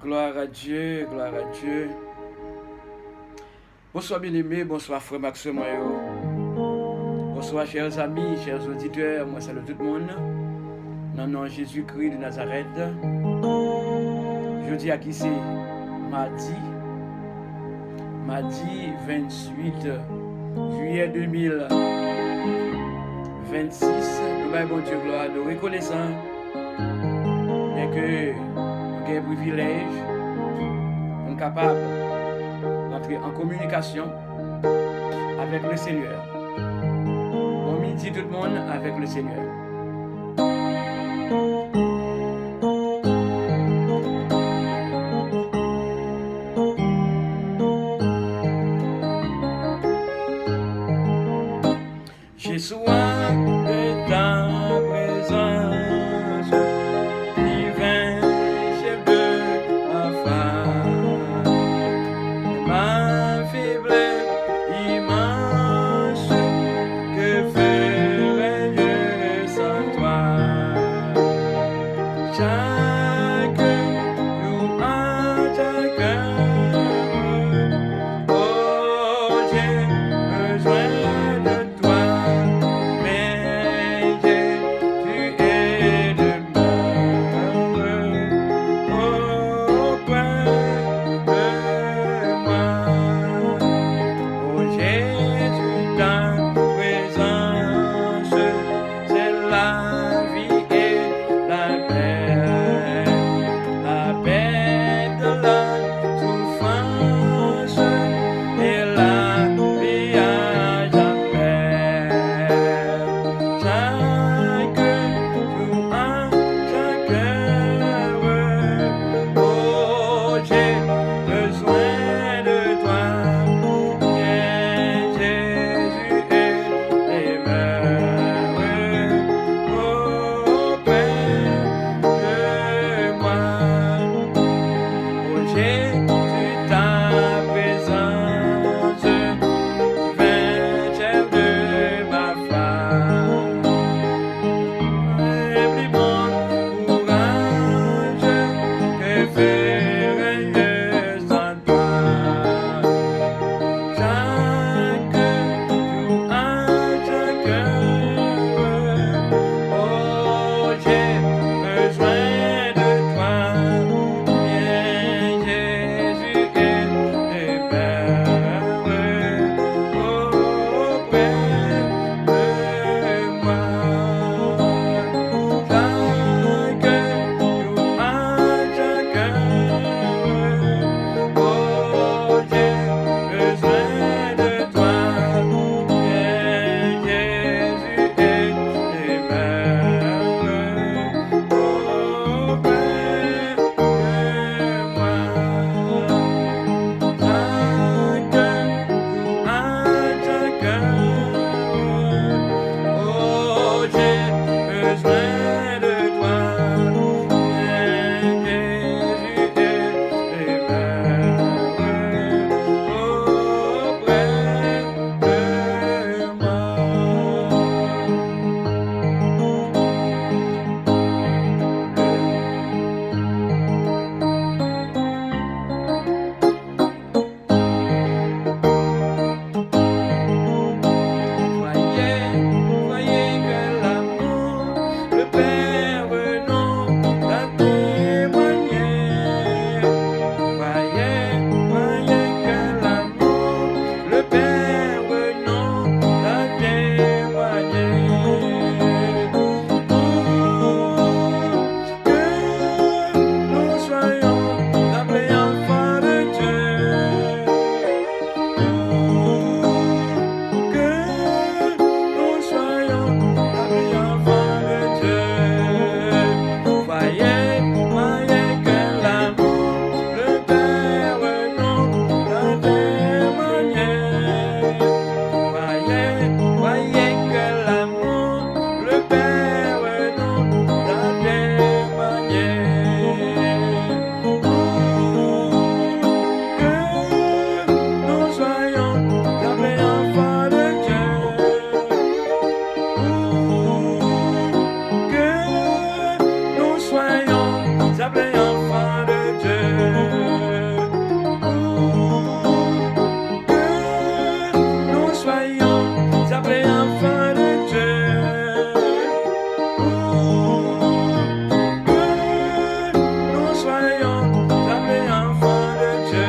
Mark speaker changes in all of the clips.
Speaker 1: Gloire à Dieu, gloire à Dieu. Bonsoir bien-aimés, bonsoir frère Maxime. Bonsoir chers amis, chers auditeurs, moi salue tout le monde. Dans le nom de Jésus-Christ de Nazareth. Je dis à qui c'est mardi 28 juillet 2026. Nous avons bon Dieu gloire, nous reconnaissons et que nous avons un privilège, nous sommes capables d'entrer en communication avec le Seigneur. Bon midi tout le monde avec le Seigneur. J'ai soin de ta présence, divin chef de ma femme, ma faiblesse immense, que ferais-je soyons appelés enfants de Dieu.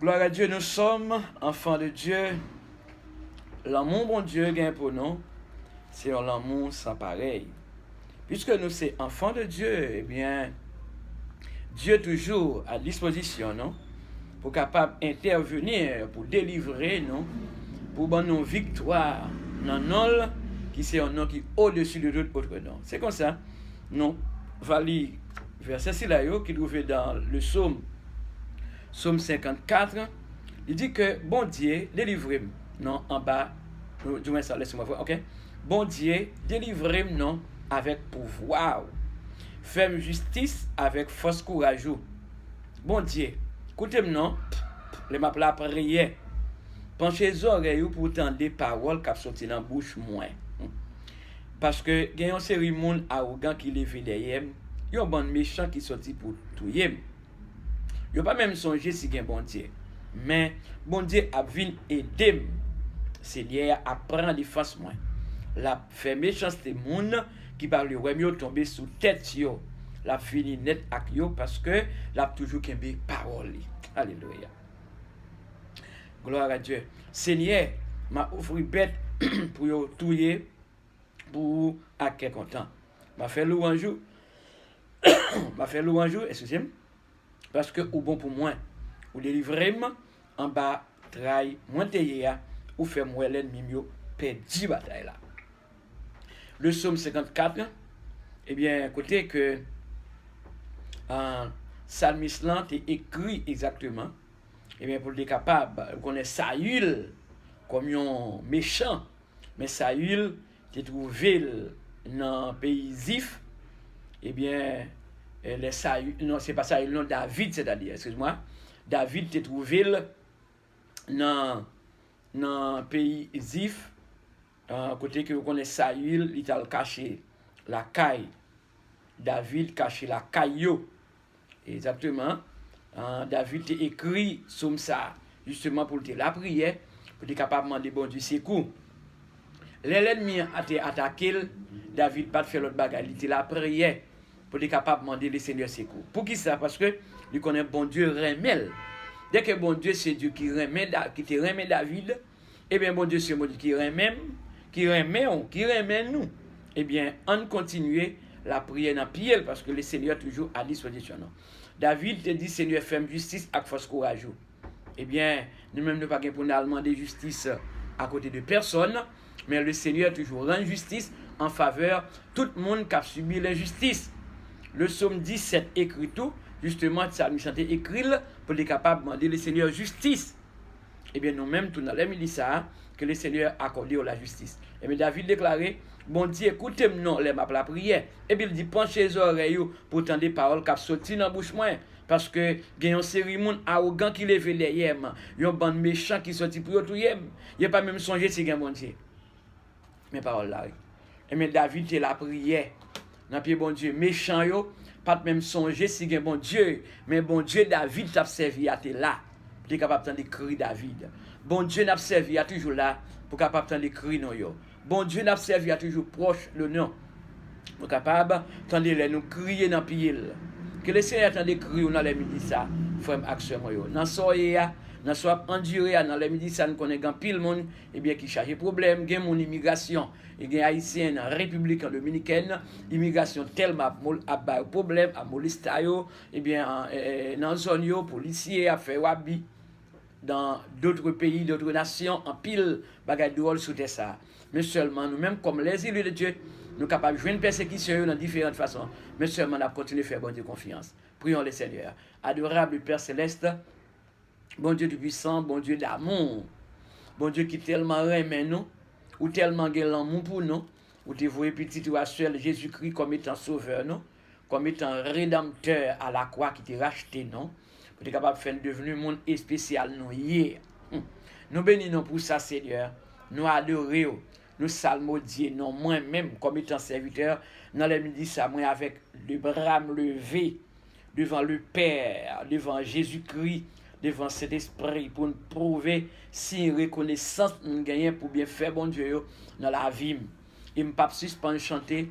Speaker 1: Gloire à Dieu, nous sommes enfants de Dieu. L'amour, bon Dieu, gagne pour nous, c'est un amour sans pareil. Puisque nous sommes enfants de Dieu, eh bien, Dieu est toujours à disposition, non? Pour capable d'intervenir, pour délivrer, non? Pour donner nos victoires dans nom qui c'est un nom qui est au-dessus de tout autre nom. C'est comme ça. Non, va lire verset ci là qui trouvé dans le psaume 54. Il dit que bon Dieu délivrez-moi. Non, en bas, du moins ça, laissez-moi voir, ok? Bon Dieu délivrez-moi, non, avec pouvoir. Fais justice avec force courage. Bon Dieu, écoutez-moi, non, les m'appelle la prière. Penchez les oreilles pour entendre des paroles qui sortent dans la bouche moins. Parce que il y a une série de monde arrogant qui lève derrière, il y a un bon méchant qui sorti pour tout yem. Il n'y a pas même songé si il y a un bon Dieu. Mais bon Dieu a venu aider Seigneur à prendre défense moins. La fait méchanceté monde qui parle ouais mieux tomber sous tête yo. La fini net avec yo parce que la toujours kembe parole. Alléluia. Gloire à Dieu. Seigneur m'a offert bête pour yo touyer pour à quel content. M'a fait louange. M'a fait louange, excusez-moi. Parce que ou bon pour moi, ou délivrer en bas trahi moi teye ou fait moi l'ennemi mieux perdre bataille là. Le psaume 54, eh bien écoutez que psalmiste là est écrit exactement, eh bien pour être capable connaître Saül comme un méchant, mais Saül qui trouvé dans le pays Ziph, eh bien les Saül, non c'est pas Saül, non David c'est-à-dire, excuse-moi, David t'est trouvé dans le pays Ziph, côté que vous connaissez Saül, il a caché la caille. David caché la caillou. Exactement. David a écrit sur ça, justement pour te la prière, pour être capable de demander bon Dieu secours. L'ennemi a attaqué, David n'a pas fait l'autre bagarre, il la prière pour être capable de demander le Seigneur secours. Pour qui ça? Parce que il connaît bon Dieu remel. Dès que bon Dieu c'est Dieu qui te remet David, et bien bon Dieu c'est bon Dieu qui remet nous. Eh bien, on continue la prière dans pied parce que le Seigneur toujours à disposition. David te dit Seigneur fais justice avec force courage. Eh bien, nous-mêmes ne pas pour nous demander justice à côté de personne, mais le Seigneur toujours rend justice en faveur de tout le monde qui a subi l'injustice. Le psaume 17 écrit tout, justement, ça nous chante écrit pour être capable de demander le Seigneur justice. Eh bien, nous-mêmes, tout dans l'air, il dit ça, que le Seigneur a accordé la justice. Et bien, David déclaré, bon Dieu, écoutez-moi, non, les la prière. Et puis, il dit, penchez les oreilles pour entendre des paroles qui sortent dans la bouche moins. Parce que, il y a une série de monde arrogant qui lève derrière, il y a un bon méchant qui sortit pour tout yem. Il n'y a pas même songé si il y a un bon Dieu. Mes paroles là. Et bien, David, c'est la prière. Dans le bon Dieu, méchant, yo, pas même songer si il y a un bon Dieu. Mais bon Dieu, David t'a servi à te là. Tu es capable d'entendre les cris David. Bon Dieu n'a servi à toujours là pour capable d'entendre les cris non yo. Bon Dieu n'a servi à toujours proche le nom. Pour capable d'entendre les nous crier dans pile. Que le Seigneur entende les cris dans les midi ça, frère action yo. Dans soirée Dans soit enduré dans les midi ça nous connaît grand pile monde et bien qui charge problème, gain mon immigration et gain haïtien en République dominicaine, immigration tellement à problème à molestayo et bien dans zone yo policier a fait wabi dans d'autres pays, d'autres nations en pile bagay drôle sous ça. Mais seulement nous-mêmes comme les élus de Dieu, nous sommes capables de jouer une persécution dans différentes façons, mais seulement nous continuer à faire bon Dieu confiance. Prions le Seigneur. Adorable Père Céleste, bon Dieu du puissant, bon Dieu d'amour, bon Dieu qui tellement aime nous, ou tellement l'amour pour nous, ou te voyez petit ou seul Jésus-Christ comme étant sauveur, nous, comme étant rédempteur à la croix qui t'a racheté, non, pour être capable de faire devenir monde spécial, nous, hier. Nous bénissons pour ça, Seigneur, nous adorons, nous salmodions, non, moi-même, comme étant serviteur, dans les midi, ça, moi, avec le bras levé devant le Père, devant Jésus-Christ, devant cet esprit, pour nous prouver si reconnaissance nous gagnons pour bien faire bon Dieu dans la vie. Et je ne peux pas suspendre chanter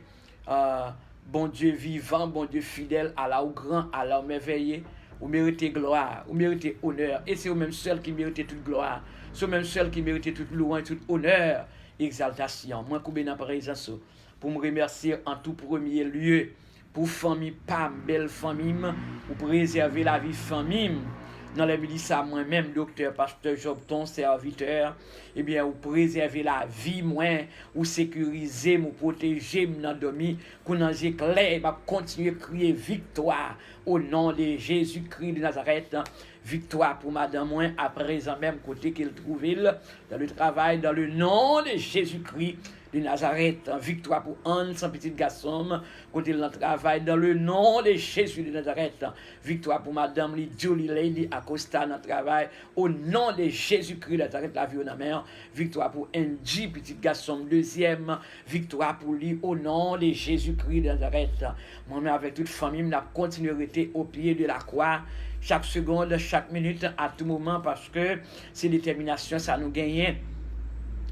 Speaker 1: bon Dieu vivant, bon Dieu fidèle, à la grand, à la merveilleux. Vous méritez gloire, vous méritez honneur. Et c'est vous-même seul qui méritez toute gloire. C'est vous-même seul qui méritez toute louange, toute honneur, exaltation. Moi, je suis dans la présence pour me remercier en tout premier lieu pour famille Pam, belle famille, pour préserver la vie famille. Dans les midi, ça, moi-même, docteur, pasteur Job, ton serviteur, eh bien, vous préserver la vie, moi, vous sécuriser, vous protéger, vous dormir, qu'on en éclair, va continuer à crier victoire au nom de Jésus-Christ de Nazareth. Victoire pour madame, moi, à présent même, côté qu'il trouve, dans le travail, dans le nom de Jésus-Christ de Nazareth, victoire pour Anne, son petit garçon, côté le travail, dans le nom de Jésus de Nazareth, victoire pour madame Jolie Lady Acosta dans le travail, au nom de Jésus-Christ de Nazareth, la vie au mer, victoire pour Angie, petit garçon, deuxième, victoire pour lui, au nom de Jésus-Christ de Nazareth. Moi-même, avec toute famille, je continue à rester au pied de la croix, chaque seconde, chaque minute, à tout moment, parce que c'est détermination, ça nous gagne.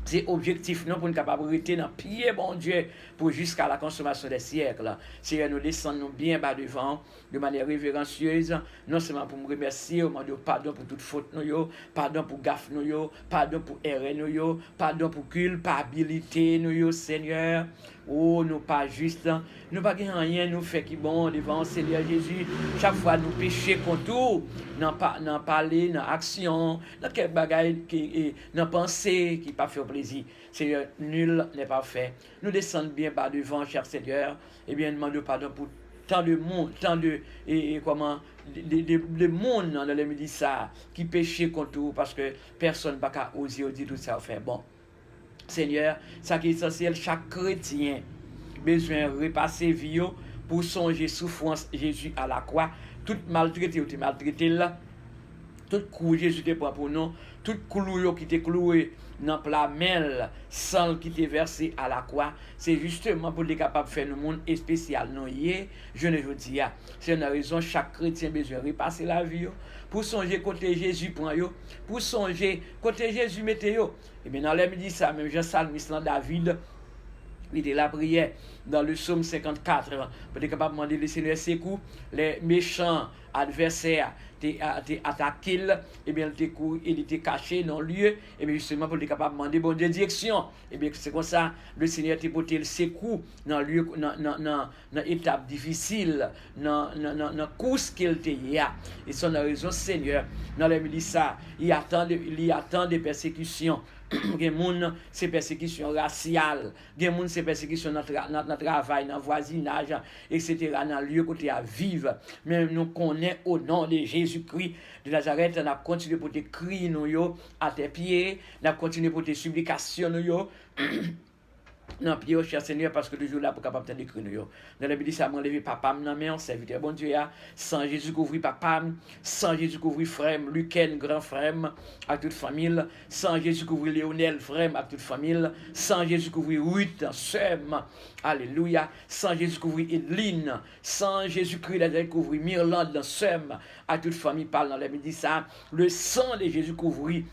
Speaker 1: C'est objectif non pour nous capable de rester dans pied bon Dieu pour jusqu'à la consommation des siècles. Seigneur, nous descendons bien bas devant de manière révérencieuse, non seulement pour me remercier, au demander pardon pour toute faute nous, pardon pour gaffe nous, pardon pour erreur nous, pardon pour culpabilité nous, Seigneur. Oh, nous pas juste, nous pas rien nous fait qui bon devant Seigneur Jésus. Chaque fois nous péchons contre tout, dans parler, dans action, dans quel bagage qui dans pensée qui pas fait plaisir. Seigneur, nul n'est pas fait. Nous descendons bien bas devant, cher Seigneur, et bien demandons pardon pour tant de monde, tant de monde dans le midi ça qui péchait contre tout parce que personne n'a pas osé dire tout ça fait bon. Seigneur, ça qui est essentiel, chaque chrétien besoin de repasser vie pour songer souffrance Jésus à la croix, tout maltraité ou maltraité là, tout coup Jésus te prend pour nous, tout clou qui était cloué dans la mêle, sang qui était versé à la croix, c'est justement pour être capable de faire le monde spécial. Non, je ne vous dis pas. C'est une raison, chaque chrétien a besoin de repasser la vie pour songer côté Jésus prend yo, pour songer côté Jésus mettez yo. Et bien dans les midi ça, même Jean Salmiste David, il était la prière dans le psaume 54 pour être capable de demander le Seigneur ses coups, les méchants adversaires t'es attaqué, et bien il était caché dans le lieu, et bien justement pour être capable de demander bonne direction, et bien c'est comme ça le Seigneur t'a porté ses coups dans lieu dans étape difficile, dans course qu'il t'a et son raison Seigneur dans les milices ça il attend des persécutions. Gen moun c'est persécution raciale, gen moun c'est persécution dans travail, dans voisinage, etc. dans lieu côté à vivre. Mais nous connaissons au nom de Jésus-Christ de Nazareth, on a continué pour te crier nous à tes pieds, on a continué pour tes supplications nous non, pied, cher Seigneur, parce que toujours là pour capable de décrire nous. Dans la Bible, ça m'a levé papa, non, serviteur bon Dieu, sans Jésus couvrir papa, sans Jésus couvrir frère, Luquen, grand frère, à toute famille, sans Jésus couvrir Léonel, frère, à toute famille, sans Jésus couvrir Ruth, sœur, alléluia, sans Jésus couvrir Edeline, sans Jésus-Christ couvrir Myrlande, sœur, à toute famille, parle dans la Bible, ça, le sang de Jésus couvrir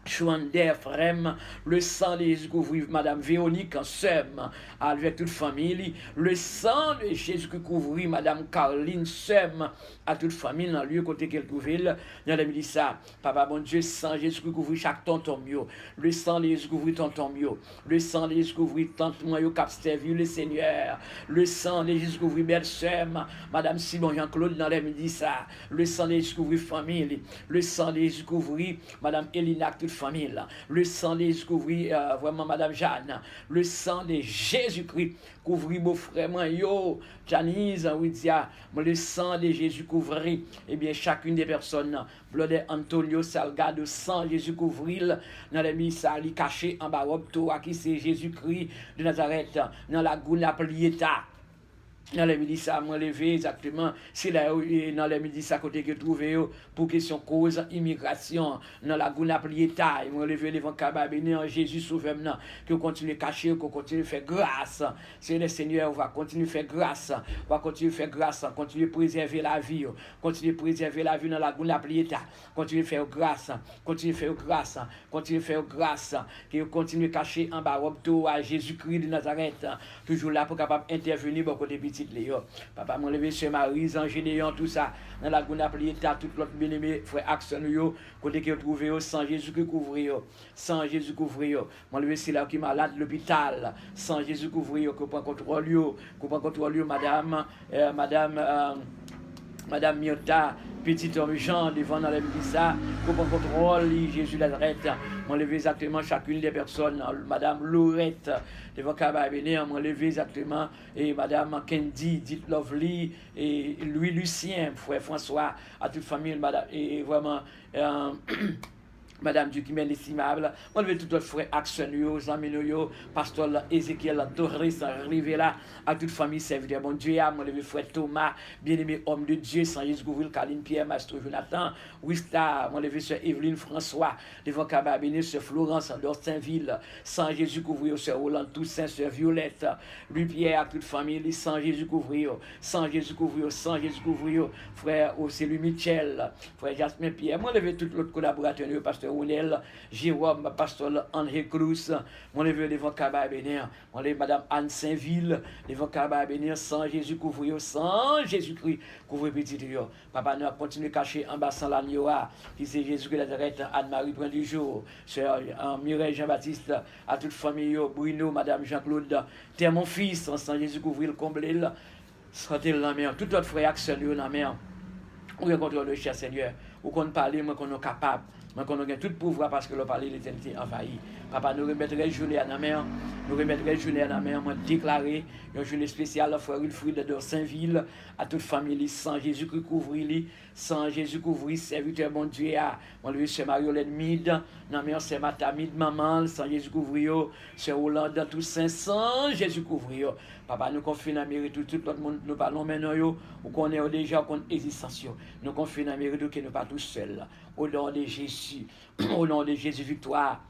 Speaker 1: Chouander, frère, le sang de Jésus couvre Madame Véronique en somme avec toute famille, le sang de Jésus couvre Madame Caroline somme à toute famille dans le lieu côté qu'elle trouve dans la dit ça, papa bon Dieu, sang Jésus couvre chaque tonton mio, le sang de Jésus couvre tonton mio, le sang de Jésus couvre tante moi yo cap servi le Seigneur, le sang de Jésus couvre belle somme, Madame Simon Jean-Claude dans la dit ça, le sang de Jésus couvre famille, le sang de Jésus couvre Madame Elina toute famille, le sang de Jésus couvre vraiment Madame Jeanne, le sang de Jésus-Christ couvre beau frère yo, Janice, Widia, le sang de Jésus couvre, et bien chacune des personnes, Blode Antonio Salgado, sang Jésus couvre, dans les missa, li caché en bas, à qui c'est Jésus-Christ de Nazareth, dans la Gouna Plieta. Dans les midi, ça m'a levé exactement. C'est là dans les midi, ça côté que trouvé pour question cause immigration dans la Gouna Plieta. Ils m'ont levé devant Kababéné en Jésus sauve maintenant. Que continue cacher, qu'on continue faire grâce. C'est le Seigneur, on va continuer faire grâce. On va continuer faire grâce, continuer préserver la vie. Continuer préserver la vie dans la Gouna Plieta. Continuer faire grâce. Continuer faire grâce. Continuer faire grâce. Que continue cacher en bas à Jésus-Christ de Nazareth. Toujours là pour capable intervenir pour côté petit. Papa m'a levé chez Marie, Jean Gédéon, tout ça, dans la Gouna Plieta, tout l'autre bien-aimé, frère Axon, côté qui trouvé, sans Jésus qui couvre, sans Jésus couvre, m'a levé c'est là qui est malade, l'hôpital, sans Jésus couvre, qu'on prend contrôle, Madame Miota, petit homme Jean, devant dans l'église, qu'on prend contrôle, Jésus Nazareth, m'a levé exactement chacune des personnes, Madame Laurette, devant Kababéné, m'a levé exactement, et Madame Kendi, dit Lovely, et Louis Lucien, frère François, à toute famille, Madame, et vraiment, Madame Dieu qui m'est estimable, on veut tout notre frère Axon, Zamino, Pasteur Ézéchiel, Torres, arrivé là, à toute famille serviteur, mon Dieu, mon levé frère Thomas, bien-aimé homme de Dieu, sans Jésus Gouville, Caline Pierre, Mastre Jonathan, Wista, mon levé sœur Evelyne François, devant Kababéné, sœur Florence, d'Orsainville, sans Jésus couvrir, sœur Roland Toussaint, sœur Violette, lui Pierre, à toute famille, sans Jésus couvrir, sans Jésus couvrir, sans Jésus couvrir, frère, c'est lui Michel, frère Jasmin Pierre, moi levé tout l'autre collaborateur, pasteur Ounel, Jérôme, pasteur André Cruz, mon levé devant Kababéné, mon levé Madame Anne Saint-Ville, devant Kababéné, sans Jésus couvrir, sans Jésus-Christ couvrir petit Dieu. Papa nous a continué caché en bas sans l'agneau, qui c'est Jésus-Christ de Nazareth, Anne-Marie Prin du jour, sœur Mireille Jean-Baptiste, à toute famille, Bruno, Madame Jean-Claude, t'es mon fils, sans Jésus couvrir le comblé, sortez la mer, tout notre frère Axel dans la mer. On rencontre le cher Seigneur, ou qu'on parle, moi qu'on est capable. Mais qu'on a tout pouvoir parce que le palais de l'éternité envahi. Papa, nous remettrait journée à la mer, moi déclaré une journée spéciale à frère Wilfried de Saint-Ville, à toute famille, sans Jésus-Christ couvrir, sans Jésus couvrir, serviteur bon Dieu, mon lui, c'est Mariolette Mide, non mais c'est Matamide, maman, sans Jésus couvrir, c'est Hollande, tout saint, sans Jésus couvrir. Papa, nous confions la mairie, tout le monde, nous parlons maintenant, ou qu'on est déjà qu'on existence, nous confions la mairie, que nous pas tous seuls. Au nom de Jésus, au nom de Jésus victoire,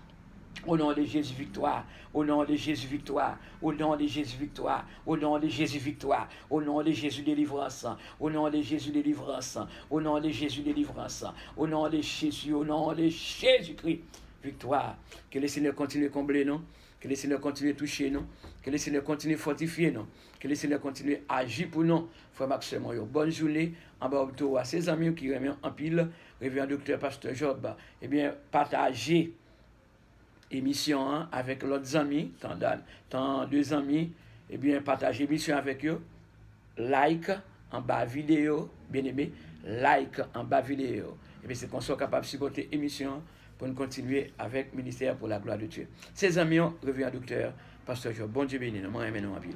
Speaker 1: au nom de Jésus victoire, au nom de Jésus victoire, au nom de Jésus victoire, au nom de Jésus victoire, au nom de Jésus délivrance, au nom de Jésus délivrance, au nom de Jésus délivrance, au nom de Jésus, au nom de Jésus-Christ victoire. Que le Seigneur continue à combler nous, que le Seigneur continue à toucher nous, que le Seigneur continue à fortifier nous, que le Seigneur continue à agir pour nous. Frère Maxime, bonne journée en bas à ses amis qui remettent en pile, révérend docteur Pasteur Job, eh bien, partagez émission avec l'autre amis, tant deux amis, eh bien, partagez émission avec eux, like en bas vidéo, bien aimé, like en bas vidéo. Et bien, c'est qu'on soit capable de supporter l'émission pour nous continuer avec le ministère pour la gloire de Dieu. Ses amis, révérend docteur Pasteur Job, bon Dieu béni, nous, moi, nous en pile.